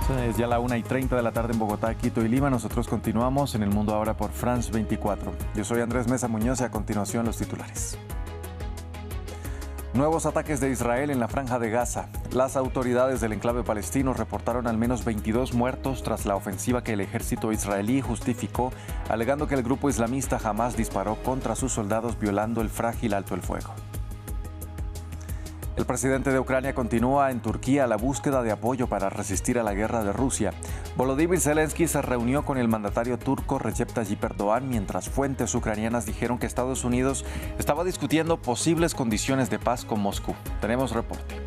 Es ya la 1:30 de la tarde en Bogotá, Quito y Lima. Nosotros continuamos en El Mundo Ahora por France 24. Yo soy Andrés Mesa Muñoz y a continuación los titulares. Nuevos ataques de Israel en la Franja de Gaza. Las autoridades del enclave palestino reportaron al menos 22 muertos tras la ofensiva que el ejército israelí justificó, alegando que el grupo islamista Hamás disparó contra sus soldados violando el frágil alto el fuego. El presidente de Ucrania continúa en Turquía la búsqueda de apoyo para resistir a la guerra de Rusia. Volodymyr Zelensky se reunió con el mandatario turco Recep Tayyip Erdogan mientras fuentes ucranianas dijeron que Estados Unidos estaba discutiendo posibles condiciones de paz con Moscú. Tenemos reporte.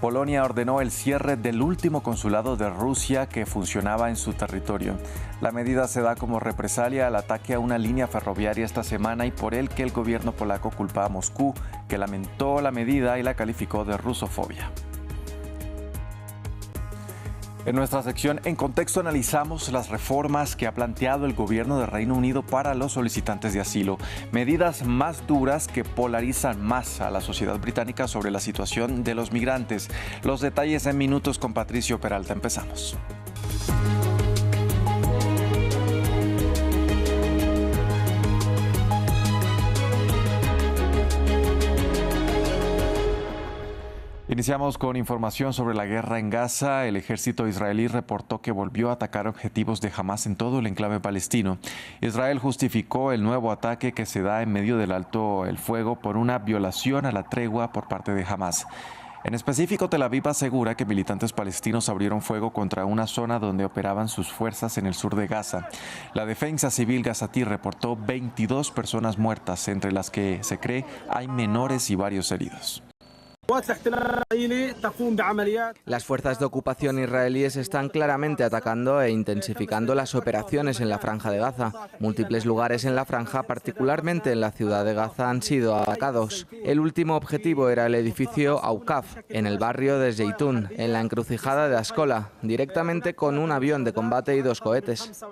Polonia ordenó el cierre del último consulado de Rusia que funcionaba en su territorio. La medida se da como represalia al ataque a una línea ferroviaria esta semana y por el que el gobierno polaco culpa a Moscú, que lamentó la medida y la calificó de rusofobia. En nuestra sección En Contexto analizamos las reformas que ha planteado el gobierno de Reino Unido para los solicitantes de asilo, medidas más duras que polarizan más a la sociedad británica sobre la situación de los migrantes. Los detalles en minutos con Patricio Peralta. Empezamos. Iniciamos con información sobre la guerra en Gaza. El ejército israelí reportó que volvió a atacar objetivos de Hamás en todo el enclave palestino. Israel justificó el nuevo ataque que se da en medio del alto el fuego por una violación a la tregua por parte de Hamás. En específico, Tel Aviv asegura que militantes palestinos abrieron fuego contra una zona donde operaban sus fuerzas en el sur de Gaza. La defensa civil gazatí reportó 22 personas muertas, entre las que se cree hay menores y varios heridos. Las fuerzas de ocupación israelíes están claramente atacando e intensificando las operaciones en la Franja de Gaza. Múltiples lugares en la franja, particularmente en la ciudad de Gaza, han sido atacados. El último objetivo era el edificio Aukaf, en el barrio de Zeitún, en la encrucijada de Ascola, directamente con un avión de combate y 2 cohetes.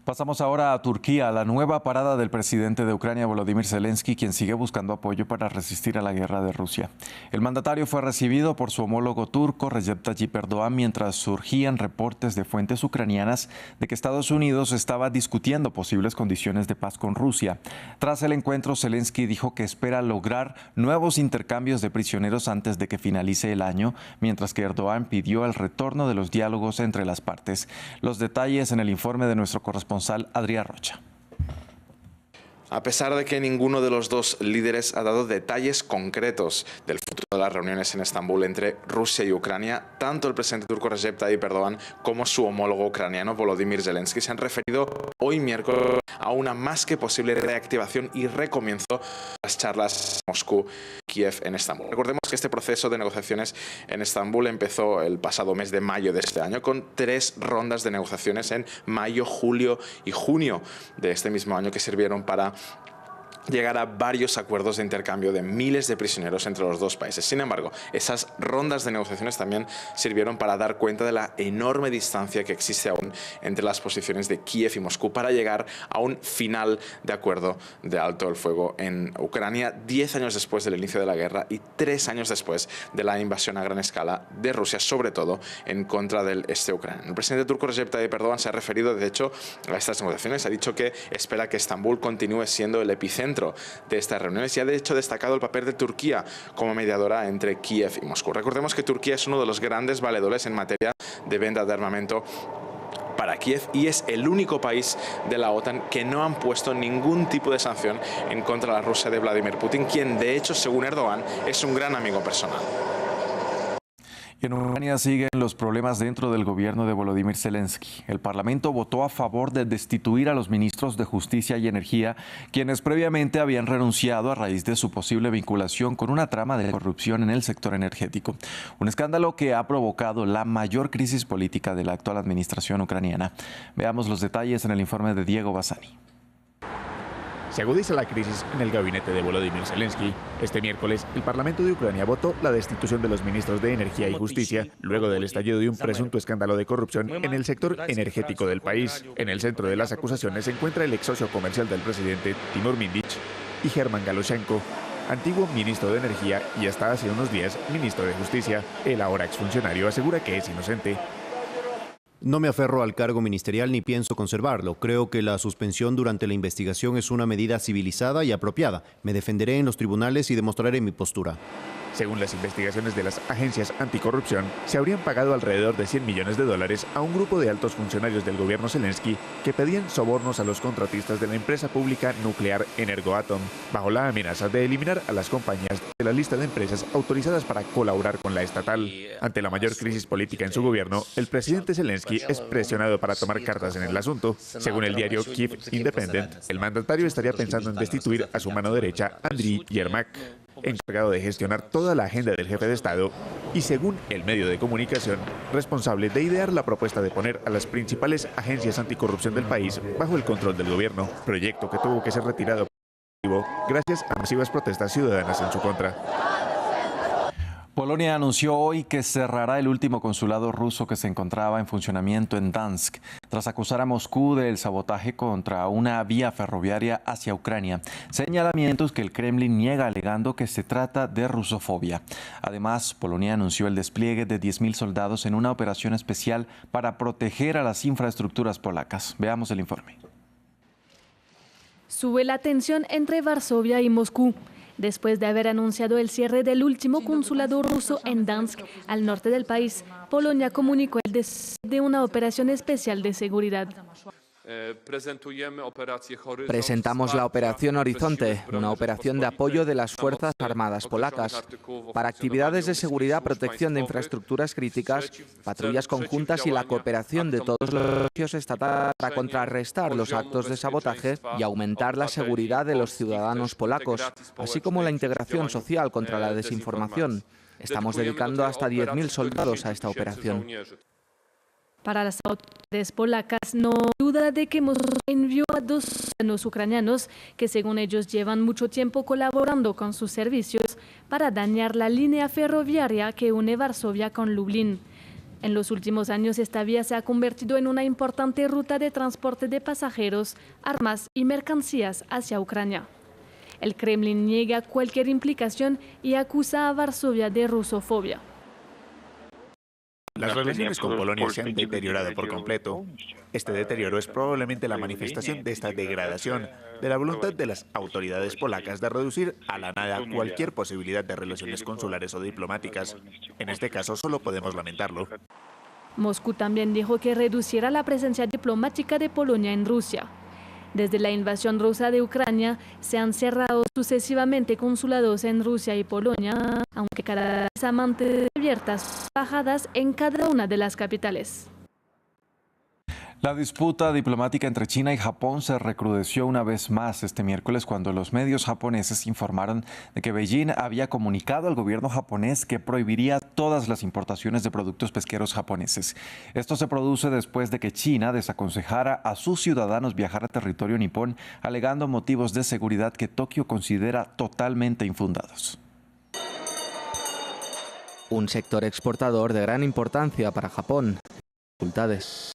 Pasamos ahora a Turquía, la nueva parada del presidente de Ucrania, Volodymyr Zelensky, quien sigue buscando apoyo para resistir a la guerra de Rusia. El mandatario fue recibido por su homólogo turco, Recep Tayyip Erdogan, mientras surgían reportes de fuentes ucranianas de que Estados Unidos estaba discutiendo posibles condiciones de paz con Rusia. Tras el encuentro, Zelensky dijo que espera lograr nuevos intercambios de prisioneros antes de que finalice el año, mientras que Erdogan pidió el retorno de los diálogos entre las partes. Los detalles en el informe de nuestro corresponsal Adrián Rocha. A pesar de que ninguno de los dos líderes ha dado detalles concretos del futuro de las reuniones en Estambul entre Rusia y Ucrania, tanto el presidente turco Recep Tayyip Erdogan como su homólogo ucraniano Volodymyr Zelensky se han referido hoy miércoles a una más que posible reactivación y recomienzo de las charlas en Moscú y Kiev en Estambul. Recordemos que este proceso de negociaciones en Estambul empezó el pasado mes de mayo de este año con 3 rondas de negociaciones en mayo, julio y junio de este mismo año que sirvieron para llegar a varios acuerdos de intercambio de miles de prisioneros entre los dos países. Sin embargo, esas rondas de negociaciones también sirvieron para dar cuenta de la enorme distancia que existe aún entre las posiciones de Kiev y Moscú para llegar a un final de acuerdo de alto el fuego en Ucrania 10 años después del inicio de la guerra y 3 años después de la invasión a gran escala de Rusia, sobre todo en contra del este ucraniano. El presidente turco Recep Tayyip Erdogan se ha referido, de hecho, a estas negociaciones. Ha dicho que espera que Estambul continúe siendo el epicentro de estas reuniones y ha de hecho destacado el papel de Turquía como mediadora entre Kiev y Moscú. Recordemos que Turquía es uno de los grandes valedores en materia de venta de armamento para Kiev y es el único país de la OTAN que no han puesto ningún tipo de sanción en contra de la Rusia de Vladimir Putin, quien de hecho, según Erdogan, es un gran amigo personal. En Ucrania siguen los problemas dentro del gobierno de Volodymyr Zelensky. El Parlamento votó a favor de destituir a los ministros de Justicia y Energía, quienes previamente habían renunciado a raíz de su posible vinculación con una trama de corrupción en el sector energético. Un escándalo que ha provocado la mayor crisis política de la actual administración ucraniana. Veamos los detalles en el informe de Diego Bassani. Se agudiza la crisis en el gabinete de Volodymyr Zelensky. Este miércoles, el Parlamento de Ucrania votó la destitución de los ministros de Energía y Justicia, luego del estallido de un presunto escándalo de corrupción en el sector energético del país. En el centro de las acusaciones se encuentra el ex socio comercial del presidente, Timur Mindich, y German Galoshenko. antiguo ministro de Energía y hasta hace unos días ministro de Justicia. El ahora exfuncionario asegura que es inocente. No me aferro al cargo ministerial ni pienso conservarlo. Creo que la suspensión durante la investigación es una medida civilizada y apropiada. Me defenderé en los tribunales y demostraré mi postura. Según las investigaciones de las agencias anticorrupción, se habrían pagado alrededor de $100 millones a un grupo de altos funcionarios del gobierno Zelensky que pedían sobornos a los contratistas de la empresa pública nuclear Energoatom, bajo la amenaza de eliminar a las compañías de la lista de empresas autorizadas para colaborar con la estatal. Ante la mayor crisis política en su gobierno, el presidente Zelensky es presionado para tomar cartas en el asunto. Según el diario Kiev Independent, el mandatario estaría pensando en destituir a su mano derecha, Andriy Yermak, encargado de gestionar toda la agenda del jefe de Estado y, según el medio de comunicación, responsable de idear la propuesta de poner a las principales agencias anticorrupción del país bajo el control del gobierno, proyecto que tuvo que ser retirado gracias a masivas protestas ciudadanas en su contra. Polonia anunció hoy que cerrará el último consulado ruso que se encontraba en funcionamiento en Dansk, tras acusar a Moscú del sabotaje contra una vía ferroviaria hacia Ucrania, señalamientos que el Kremlin niega alegando que se trata de rusofobia. Además, Polonia anunció el despliegue de 10.000 soldados en una operación especial para proteger a las infraestructuras polacas. Veamos el informe. Sube la tensión entre Varsovia y Moscú, después de haber anunciado el cierre del último consulado ruso en Dansk, al norte del país. Polonia comunicó el despliegue de una operación especial de seguridad. Presentamos la Operación Horizonte, una operación de apoyo de las Fuerzas Armadas polacas para actividades de seguridad, protección de infraestructuras críticas, patrullas conjuntas y la cooperación de todos los servicios estatales para contrarrestar los actos de sabotaje y aumentar la seguridad de los ciudadanos polacos, así como la integración social contra la desinformación. Estamos dedicando hasta 10.000 soldados a esta operación. Para las autoridades polacas, no hay duda de que Moscú envió a 2 ciudadanos ucranianos que, según ellos, llevan mucho tiempo colaborando con sus servicios para dañar la línea ferroviaria que une Varsovia con Lublin. En los últimos años, esta vía se ha convertido en una importante ruta de transporte de pasajeros, armas y mercancías hacia Ucrania. El Kremlin niega cualquier implicación y acusa a Varsovia de rusofobia. Las relaciones con Polonia se han deteriorado por completo. Este deterioro es probablemente la manifestación de esta degradación, de la voluntad de las autoridades polacas de reducir a la nada cualquier posibilidad de relaciones consulares o diplomáticas. En este caso solo podemos lamentarlo. Moscú también dijo que reducirá la presencia diplomática de Polonia en Rusia. Desde la invasión rusa de Ucrania, se han cerrado sucesivamente consulados en Rusia y Polonia, aunque cada vez ha mantenido abiertas embajadas en cada una de las capitales. La disputa diplomática entre China y Japón se recrudeció una vez más este miércoles cuando los medios japoneses informaron de que Beijing había comunicado al gobierno japonés que prohibiría todas las importaciones de productos pesqueros japoneses. Esto se produce después de que China desaconsejara a sus ciudadanos viajar a territorio nipón, alegando motivos de seguridad que Tokio considera totalmente infundados. Un sector exportador de gran importancia para Japón.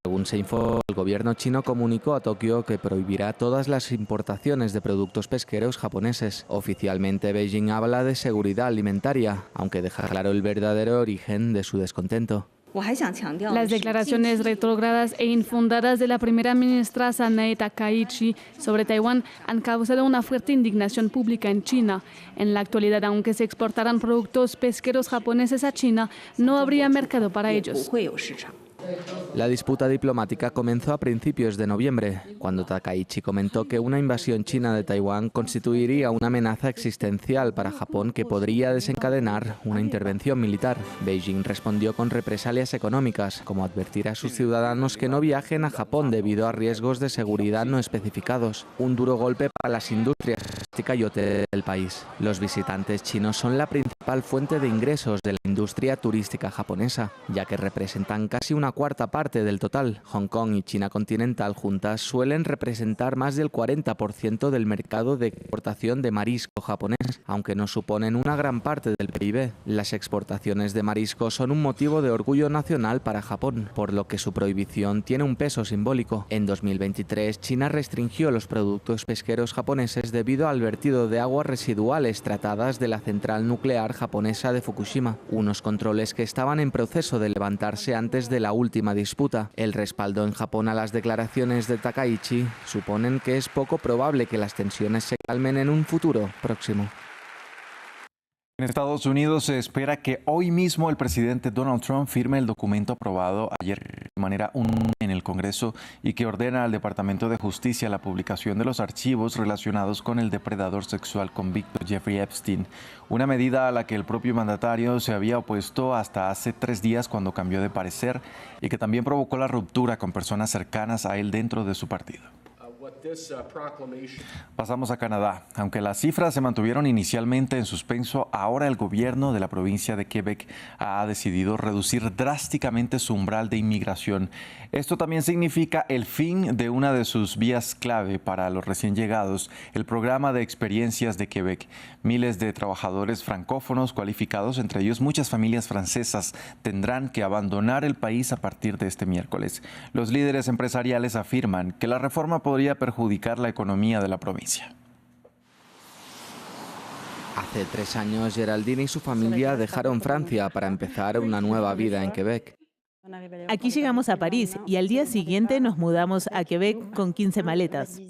Según se informó, el gobierno chino comunicó a Tokio que prohibirá todas las importaciones de productos pesqueros japoneses. Oficialmente, Beijing habla de seguridad alimentaria, aunque deja claro el verdadero origen de su descontento. Las declaraciones retrógradas e infundadas de la primera ministra Sanae Takaichi sobre Taiwán han causado una fuerte indignación pública en China. En la actualidad, aunque se exportaran productos pesqueros japoneses a China, no habría mercado para ellos. La disputa diplomática comenzó a principios de noviembre, cuando Takaichi comentó que una invasión china de Taiwán constituiría una amenaza existencial para Japón que podría desencadenar una intervención militar. Beijing respondió con represalias económicas, como advertir a sus ciudadanos que no viajen a Japón debido a riesgos de seguridad no especificados. Un duro golpe para las industrias turística y hotelera del país. Los visitantes chinos son la principal fuente de ingresos de la industria turística japonesa, ya que representan casi una una cuarta parte del total. Hong Kong y China continental juntas suelen representar más del 40% del mercado de exportación de marisco japonés, aunque no suponen una gran parte del PIB. Las exportaciones de marisco son un motivo de orgullo nacional para Japón, por lo que su prohibición tiene un peso simbólico. En 2023, China restringió los productos pesqueros japoneses debido al vertido de aguas residuales tratadas de la central nuclear japonesa de Fukushima, unos controles que estaban en proceso de levantarse antes de la última disputa. El respaldo en Japón a las declaraciones de Takaichi suponen que es poco probable que las tensiones se calmen en un futuro próximo. En Estados Unidos se espera que hoy mismo el presidente Donald Trump firme el documento aprobado ayer de manera unánime en el Congreso y que ordena al Departamento de Justicia la publicación de los archivos relacionados con el depredador sexual convicto Jeffrey Epstein, una medida a la que el propio mandatario se había opuesto hasta hace 3 días cuando cambió de parecer y que también provocó la ruptura con personas cercanas a él dentro de su partido. Pasamos a Canadá. Aunque las cifras se mantuvieron inicialmente en suspenso, ahora el gobierno de la provincia de Quebec ha decidido reducir drásticamente su umbral de inmigración. Esto también significa el fin de una de sus vías clave para los recién llegados, el programa de experiencias de Quebec. Miles de trabajadores francófonos cualificados, entre ellos muchas familias francesas, tendrán que abandonar el país a partir de este miércoles. Los líderes empresariales afirman que la reforma podría perjudicar la economía de la provincia. Hace 3 años, Geraldine y su familia dejaron Francia para empezar una nueva vida en Quebec. Aquí llegamos a París y al día siguiente nos mudamos a Quebec con 15 maletas.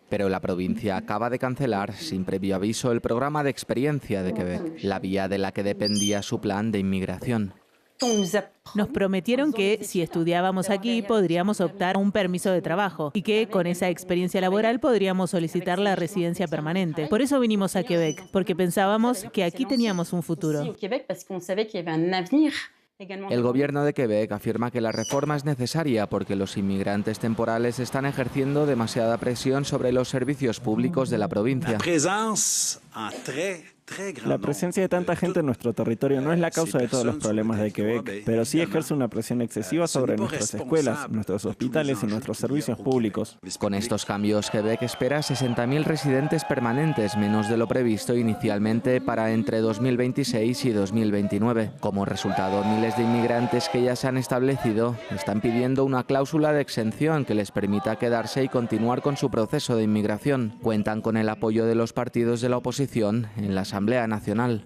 Pero la provincia acaba de cancelar, sin previo aviso, el programa de experiencia de Quebec, la vía de la que dependía su plan de inmigración. Nos prometieron que si estudiábamos aquí podríamos optar a un permiso de trabajo y que con esa experiencia laboral podríamos solicitar la residencia permanente. Por eso vinimos a Quebec, porque pensábamos que aquí teníamos un futuro. El gobierno de Quebec afirma que la reforma es necesaria porque los inmigrantes temporales están ejerciendo demasiada presión sobre los servicios públicos de la provincia. La presencia de tanta gente en nuestro territorio no es la causa de todos los problemas de Quebec, pero sí ejerce una presión excesiva sobre nuestras escuelas, nuestros hospitales y nuestros servicios públicos. Con estos cambios, Quebec espera 60.000 residentes permanentes, menos de lo previsto inicialmente para entre 2026 y 2029. Como resultado, miles de inmigrantes que ya se han establecido están pidiendo una cláusula de exención que les permita quedarse y continuar con su proceso de inmigración. Cuentan con el apoyo de los partidos de la oposición en la Asamblea Nacional.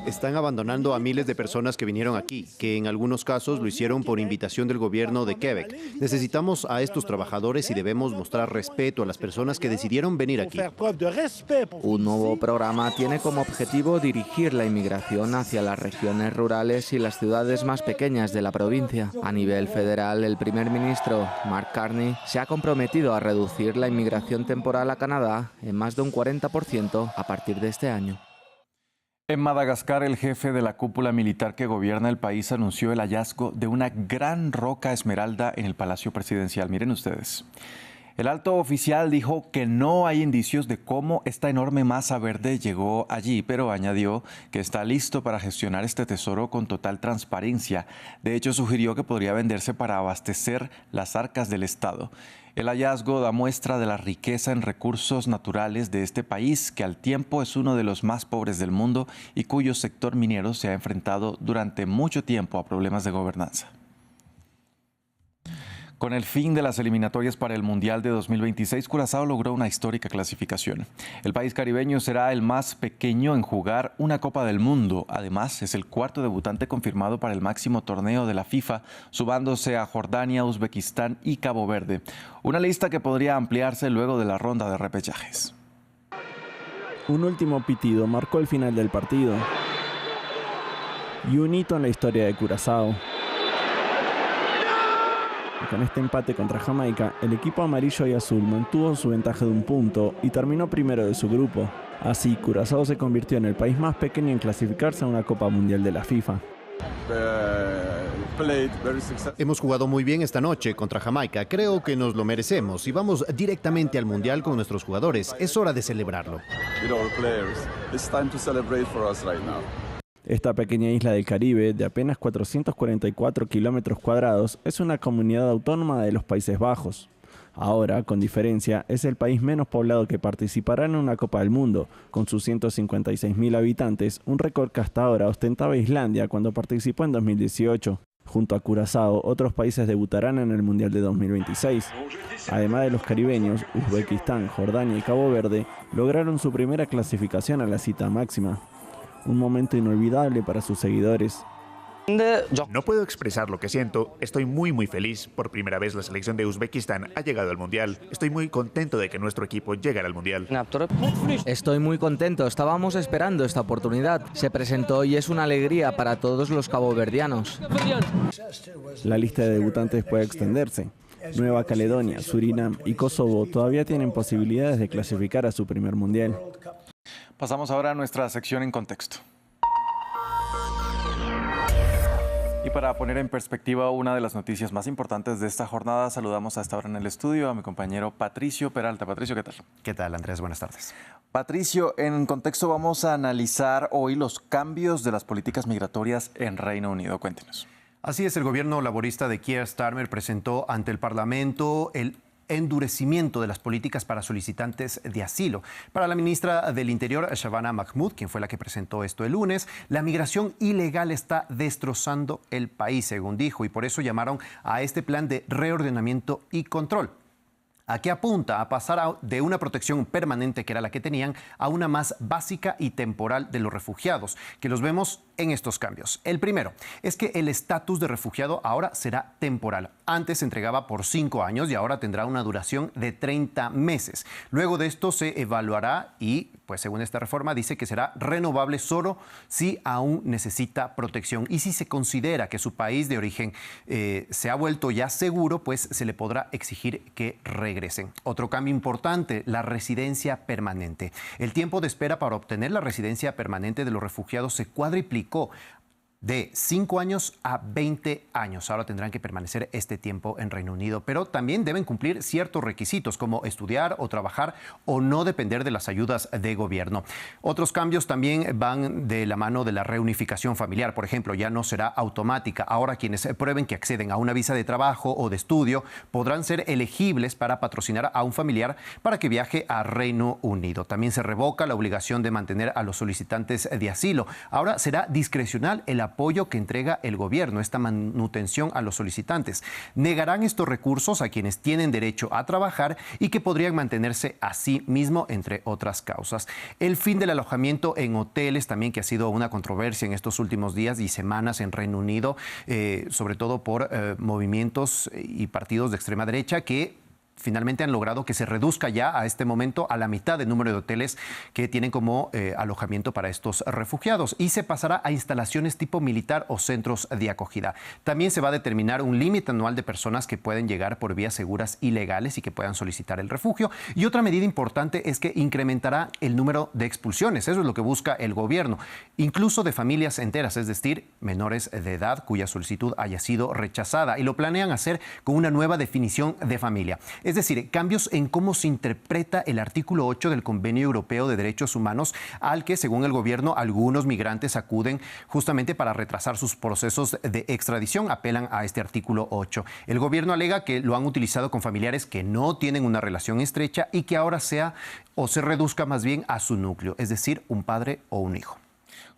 Están abandonando a miles de personas que vinieron aquí, que en algunos casos lo hicieron por invitación del gobierno de Quebec. Necesitamos a estos trabajadores y debemos mostrar respeto a las personas que decidieron venir aquí. Un nuevo programa tiene como objetivo dirigir la inmigración hacia las regiones rurales y las ciudades más pequeñas de la provincia. A nivel federal, el primer ministro, Mark Carney, se ha comprometido a reducir la inmigración temporal a Canadá en más de un 40% a partir de este año. En Madagascar, el jefe de la cúpula militar que gobierna el país anunció el hallazgo de una gran roca esmeralda en el Palacio Presidencial. Miren ustedes. El alto oficial dijo que no hay indicios de cómo esta enorme masa verde llegó allí, pero añadió que está listo para gestionar este tesoro con total transparencia. De hecho, sugirió que podría venderse para abastecer las arcas del Estado. El hallazgo da muestra de la riqueza en recursos naturales de este país, que al tiempo es uno de los más pobres del mundo y cuyo sector minero se ha enfrentado durante mucho tiempo a problemas de gobernanza. Con el fin de las eliminatorias para el Mundial de 2026, Curazao logró una histórica clasificación. El país caribeño será el más pequeño en jugar una Copa del Mundo. Además, es el cuarto debutante confirmado para el máximo torneo de la FIFA, sumándose a Jordania, Uzbekistán y Cabo Verde. Una lista que podría ampliarse luego de la ronda de repechajes. Un último pitido marcó el final del partido y un hito en la historia de Curazao. Con este empate contra Jamaica, el equipo amarillo y azul mantuvo su ventaja de 1 punto y terminó primero de su grupo. Así, Curazao se convirtió en el país más pequeño en clasificarse a una Copa Mundial de la FIFA. Hemos jugado muy bien esta noche contra Jamaica. Creo que nos lo merecemos y vamos directamente al Mundial con nuestros jugadores. Es hora de celebrarlo. Esta pequeña isla del Caribe, de apenas 444 kilómetros cuadrados, es una comunidad autónoma de los Países Bajos. Ahora, con diferencia, es el país menos poblado que participará en una Copa del Mundo, con sus 156.000 habitantes, un récord que hasta ahora ostentaba Islandia cuando participó en 2018. Junto a Curazao, otros países debutarán en el Mundial de 2026. Además de los caribeños, Uzbekistán, Jordania y Cabo Verde lograron su primera clasificación a la cita máxima. Un momento inolvidable para sus seguidores. No puedo expresar lo que siento. Estoy muy feliz. Por primera vez la selección de Uzbekistán ha llegado al Mundial. Estoy muy contento de que nuestro equipo llegue al Mundial. Estoy muy contento. Estábamos esperando esta oportunidad. Se presentó y es una alegría para todos los caboverdianos. La lista de debutantes puede extenderse. Nueva Caledonia, Surinam y Kosovo todavía tienen posibilidades de clasificar a su primer Mundial. Pasamos ahora a nuestra sección En Contexto. Y para poner en perspectiva una de las noticias más importantes de esta jornada, saludamos a esta hora en el estudio a mi compañero Patricio Peralta. Patricio, ¿qué tal? ¿Qué tal, Andrés? Buenas tardes. Patricio, en Contexto vamos a analizar hoy los cambios de las políticas migratorias en Reino Unido. Cuéntenos. Así es, el gobierno laborista de Keir Starmer presentó ante el Parlamento el endurecimiento de las políticas para solicitantes de asilo. Para la ministra del Interior, Shabana Mahmood, quien fue la que presentó esto el lunes, la migración ilegal está destrozando el país, según dijo, y por eso llamaron a este plan de reordenamiento y control. ¿A qué apunta? A pasar de una protección permanente, que era la que tenían, a una más básica y temporal de los refugiados, que los vemos en estos cambios. El primero es que el estatus de refugiado ahora será temporal. Antes se entregaba por 5 años y ahora tendrá una duración de 30 meses. Luego de esto se evaluará y, pues según esta reforma, dice que será renovable solo si aún necesita protección. Y si se considera que su país de origen se ha vuelto ya seguro, pues se le podrá exigir que regresen. Otro cambio importante, la residencia permanente. El tiempo de espera para obtener la residencia permanente de los refugiados se cuadriplicó de 5 años a 20 años. Ahora tendrán que permanecer este tiempo en Reino Unido, pero también deben cumplir ciertos requisitos como estudiar o trabajar o no depender de las ayudas de gobierno. Otros cambios también van de la mano de la reunificación familiar. Por ejemplo, ya no será automática. Ahora quienes prueben que acceden a una visa de trabajo o de estudio podrán ser elegibles para patrocinar a un familiar para que viaje a Reino Unido. También se revoca la obligación de mantener a los solicitantes de asilo. Ahora será discrecional el apoyo que entrega el gobierno, esta manutención a los solicitantes. Negarán estos recursos a quienes tienen derecho a trabajar y que podrían mantenerse a sí mismo, entre otras causas. El fin del alojamiento en hoteles también, que ha sido una controversia en estos últimos días y semanas en Reino Unido, sobre todo por movimientos y partidos de extrema derecha que finalmente han logrado que se reduzca ya a este momento a la mitad del número de hoteles que tienen como alojamiento para estos refugiados, y se pasará a instalaciones tipo militar o centros de acogida. También se va a determinar un límite anual de personas que pueden llegar por vías seguras y legales y que puedan solicitar el refugio. Y otra medida importante es que incrementará el número de expulsiones. Eso es lo que busca el gobierno, incluso de familias enteras, es decir, menores de edad cuya solicitud haya sido rechazada, y lo planean hacer con una nueva definición de familia. Es decir, cambios en cómo se interpreta el artículo 8 del Convenio Europeo de Derechos Humanos, al que, según el gobierno, algunos migrantes acuden justamente para retrasar sus procesos de extradición. Apelan a este artículo 8. El gobierno alega que lo han utilizado con familiares que no tienen una relación estrecha y que ahora sea o se reduzca más bien a su núcleo, es decir, un padre o un hijo.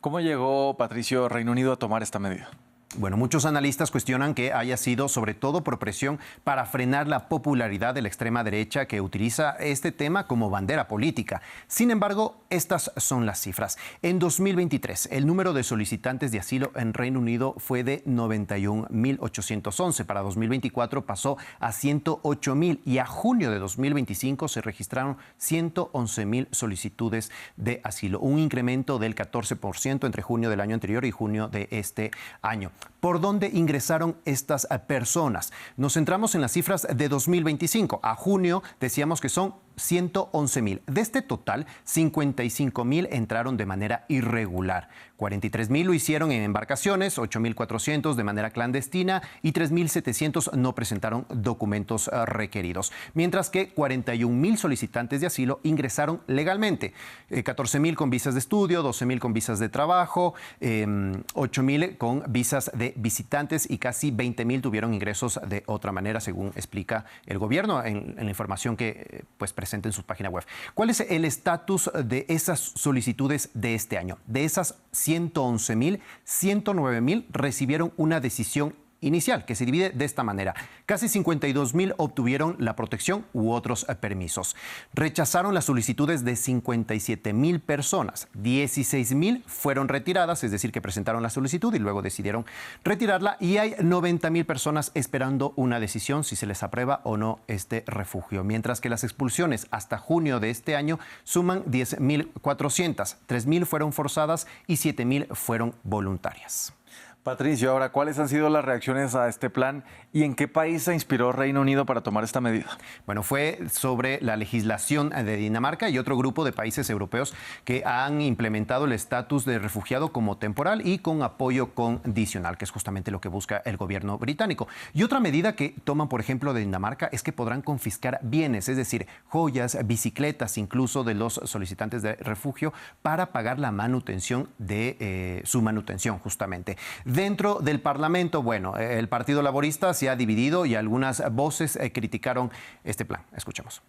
¿Cómo llegó, Patricio, Reino Unido a tomar esta medida? Bueno, muchos analistas cuestionan que haya sido sobre todo por presión para frenar la popularidad de la extrema derecha, que utiliza este tema como bandera política. Sin embargo, estas son las cifras. En 2023, el número de solicitantes de asilo en Reino Unido fue de 91.811. Para 2024 pasó a 108.000 y a junio de 2025 se registraron 111.000 solicitudes de asilo, un incremento del 14% entre junio del año anterior y junio de este año. ¿Por dónde ingresaron estas personas? Nos centramos en las cifras de 2025. A junio decíamos que son 111.000. De este total, 55.000 entraron de manera irregular. 43.000 lo hicieron en embarcaciones, 8.400 de manera clandestina y 3.700 no presentaron documentos requeridos. Mientras que 41.000 solicitantes de asilo ingresaron legalmente. 14.000 con visas de estudio, 12.000 con visas de trabajo, 8.000 con visas de visitantes y casi 20.000 tuvieron ingresos de otra manera, según explica el gobierno en la información que pues presenta en su página web. ¿Cuál es el estatus de esas solicitudes de este año? De esas 111.000, 109.000 recibieron una decisión inicial, que se divide de esta manera. Casi 52.000 obtuvieron la protección u otros permisos. Rechazaron las solicitudes de 57.000 personas. 16.000 fueron retiradas, es decir, que presentaron la solicitud y luego decidieron retirarla. Y hay 90.000 personas esperando una decisión si se les aprueba o no este refugio. Mientras que las expulsiones hasta junio de este año suman 10.400. 3.000 fueron forzadas y 7.000 fueron voluntarias. Patricio, ahora, ¿cuáles han sido las reacciones a este plan y en qué país se inspiró Reino Unido para tomar esta medida? Bueno, fue sobre la legislación de Dinamarca y otro grupo de países europeos que han implementado el estatus de refugiado como temporal y con apoyo condicional, que es justamente lo que busca el gobierno británico. Y otra medida que toman, por ejemplo, de Dinamarca es que podrán confiscar bienes, es decir, joyas, bicicletas, incluso de los solicitantes de refugio, para pagar la manutención de su manutención, justamente. Dentro del Parlamento, bueno, el Partido Laborista se ha dividido y algunas voces criticaron este plan. Escuchemos.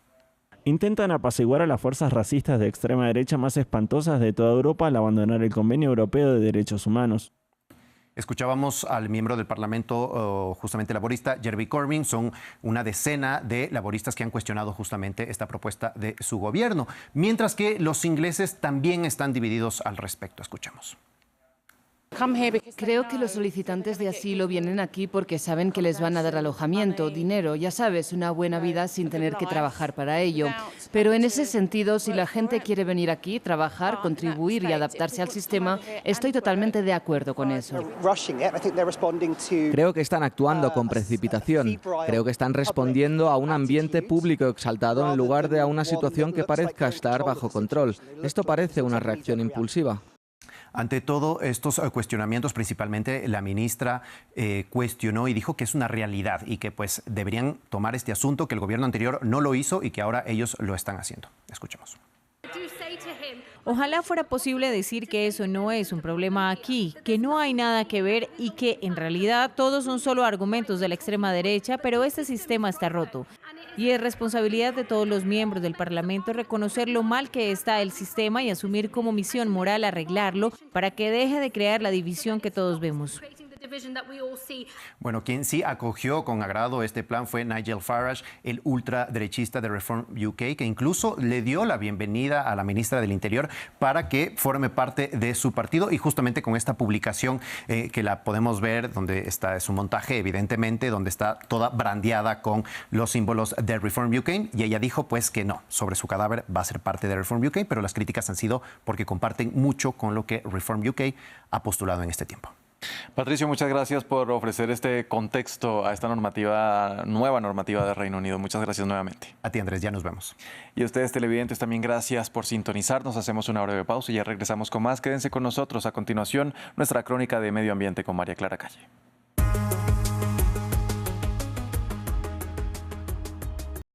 Intentan apaciguar a las fuerzas racistas de extrema derecha más espantosas de toda Europa al abandonar el Convenio Europeo de Derechos Humanos. Escuchábamos al miembro del Parlamento, justamente laborista, Jeremy Corbyn. Son una decena de laboristas que han cuestionado justamente esta propuesta de su gobierno, mientras que los ingleses también están divididos al respecto. Escuchamos. Creo que los solicitantes de asilo vienen aquí porque saben que les van a dar alojamiento, dinero, ya sabes, una buena vida sin tener que trabajar para ello. Pero en ese sentido, si la gente quiere venir aquí, trabajar, contribuir y adaptarse al sistema, estoy totalmente de acuerdo con eso. Creo que están actuando con precipitación. Creo que están respondiendo a un ambiente público exaltado en lugar de a una situación que parezca estar bajo control. Esto parece una reacción impulsiva. Ante todo estos cuestionamientos, principalmente la ministra cuestionó y dijo que es una realidad y que pues deberían tomar este asunto, que el gobierno anterior no lo hizo y que ahora ellos lo están haciendo. Escuchemos. Ojalá fuera posible decir que eso no es un problema aquí, que no hay nada que ver y que en realidad todos son solo argumentos de la extrema derecha, pero este sistema está roto. Y es responsabilidad de todos los miembros del Parlamento reconocer lo mal que está el sistema y asumir como misión moral arreglarlo para que deje de crear la división que todos vemos. Bueno, quien sí acogió con agrado este plan fue Nigel Farage, el ultraderechista de Reform UK, que incluso le dio la bienvenida a la ministra del Interior para que forme parte de su partido, y justamente con esta publicación que la podemos ver, donde está su montaje, evidentemente, donde está toda brandeada con los símbolos de Reform UK, y ella dijo pues que no, sobre su cadáver va a ser parte de Reform UK, pero las críticas han sido porque comparten mucho con lo que Reform UK ha postulado en este tiempo. Patricio, muchas gracias por ofrecer este contexto a esta nueva normativa de Reino Unido. Muchas gracias nuevamente. A ti, Andrés, ya nos vemos. Y a ustedes, televidentes, también gracias por sintonizarnos. Hacemos una breve pausa y ya regresamos con más. Quédense con nosotros. A continuación, nuestra crónica de medio ambiente con María Clara Calle.